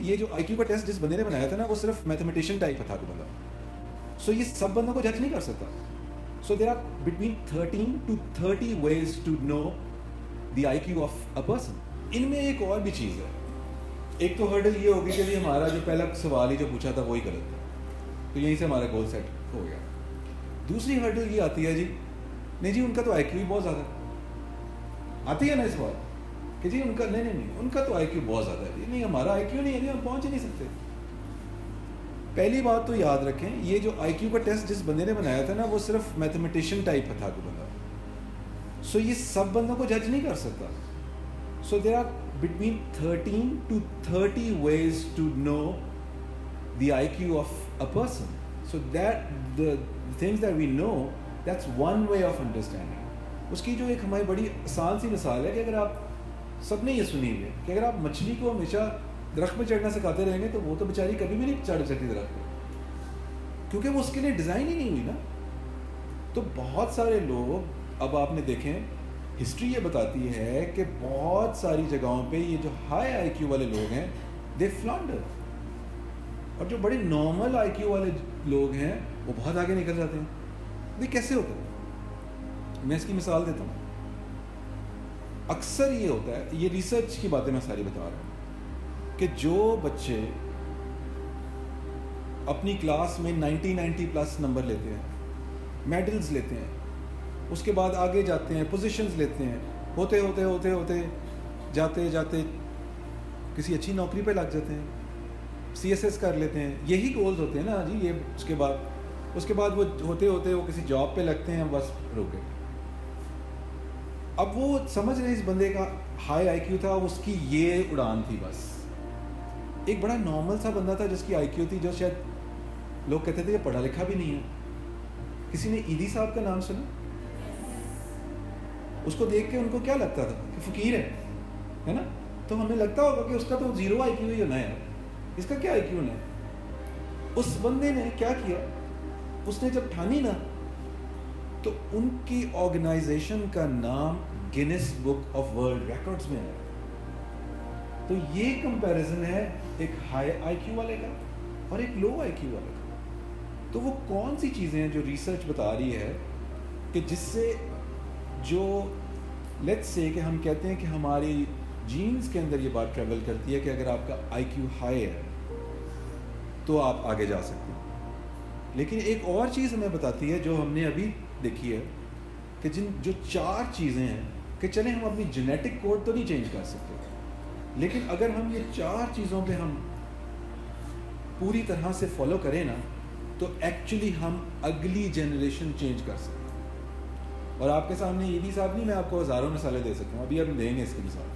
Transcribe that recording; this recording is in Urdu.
یہ جو آئی کیو کا ٹیسٹ جس بندے نے بنایا تھا نا وہ صرف میتھمیٹیشین ٹائپ تھا بندہ. سو یہ سب بندوں کو جج نہیں کر سکتا. سو there are between 13 to 30 ways to know the IQ of a person. ان میں ایک اور بھی چیز ہے. ایک تو ہرڈل یہ ہوگی کہ ہمارا جو پہلا سوال ہی جو پوچھا تھا وہی غلط تھا, تو یہیں سے ہمارا گول سیٹ ہو گیا. دوسری ہرڈل یہ آتی ہے جی نہیں جی ان کا تو آئی کیو ہی بہت زیادہ آتی ہے نا اس بات کہ جی ان کا نہیں ان کا تو آئی کیو بہت زیادہ ہے. نہیں ہمارا آئی کیو نہیں ہے جی, ہم پہنچ ہی نہیں سکتے. پہلی بات تو یاد رکھیں یہ جو آئی کیو کا ٹیسٹ جس بندے نے بنایا تھا نا وہ صرف میتھمیٹیشین ٹائپ تھا کوئی بندہ. سو یہ سب بندوں کو جج نہیں کر سکتا. سو there are between 13 to 30 ways to know the IQ of a person. So that the things that we know, that's one way of understanding. اس کی جو ایک ہماری بڑی آسان سی مثال ہے کہ اگر آپ سب نے یہ سنی ہوئی ہے کہ اگر آپ مچھلی کو ہمیشہ درخت پہ چڑھنا سکھاتے رہیں گے تو وہ تو بیچاری کبھی بھی نہیں چڑھ سکتی درخت پہ, کیونکہ وہ اس کے لیے ڈیزائن ہی نہیں ہوئی نا. تو بہت سارے لوگ اب آپ نے دیکھیں ہسٹری یہ بتاتی ہے کہ بہت ساری جگہوں پہ یہ جو ہائی آئی کیو والے لوگ ہیں دے فلانڈر, اور جو بڑے نارمل آئی کیو والے لوگ ہیں وہ بہت آگے نکل جاتے ہیں. یہ کیسے ہوتا ہے؟ میں اس کی مثال دیتا ہوں. اکثر یہ ہوتا ہے, یہ ریسرچ کی باتیں میں ساری بتا رہا ہوں, کہ جو بچے اپنی کلاس میں 90+ نمبر لیتے ہیں, میڈلز لیتے ہیں, اس کے بعد آگے جاتے ہیں, پوزیشنز لیتے ہیں, ہوتے ہوتے ہوتے ہوتے جاتے جاتے کسی اچھی نوکری پہ لگ جاتے ہیں, CSS کر لیتے ہیں, یہی گولز ہوتے ہیں نا جی. یہ اس کے بعد وہ ہوتے ہوتے وہ کسی جاب پہ لگتے ہیں, بس رک گئے. اب وہ سمجھ رہے اس بندے کا ہائی آئی کیو تھا, اس کی یہ اڑان تھی بس. ایک بڑا نارمل سا بندہ تھا جس کی آئی کیو تھی جو شاید لوگ کہتے تھے یہ پڑھا لکھا بھی نہیں ہے. کسی نے ایدی صاحب کا نام سنا؟ اس کو دیکھ کے ان کو کیا لگتا تھا کہ فقیر ہے نا, تو ہمیں لگتا ہوگا کہ اس کا تو 0 آئی کیو ہی ہونا ہے, اس کا کیا آئی کیو ہے. اس بندے نے کیا کیا, اس نے جب ٹھانی نا تو ان کی آرگنائزیشن کا نام grains book of world records میں ہے. تو یہ کمپیریزن ہے ایک ہائی آئی کیو والے کا اور ایک لو آئی کیو والے کا. تو وہ کون سی چیزیں ہیں جو ریسرچ بتا رہی ہے کہ جس سے جو لیٹس سے کہ ہم کہتے ہیں کہ ہماری جینز کے اندر یہ بات ٹریول کرتی ہے کہ اگر آپ کا آئی کیو ہائی ہے تو آپ آگے جا سکتے ہیں. لیکن ایک اور چیز ہمیں بتاتی ہے جو ہم نے ابھی دیکھی ہے کہ جو 4 چیزیں ہیں کہ چلیں ہم اپنی جینیٹک کوڈ تو نہیں چینج کر سکتے, لیکن اگر ہم یہ 4 چیزوں پہ ہم پوری طرح سے فالو کریں نا تو ایکچولی ہم اگلی جنریشن چینج کر سکتے ہیں. اور آپ کے سامنے یہ بھی صاحب نہیں, میں آپ کو ہزاروں مثالیں دے سکتا ہوں, ابھی ہم دیں گے اس کی مثال.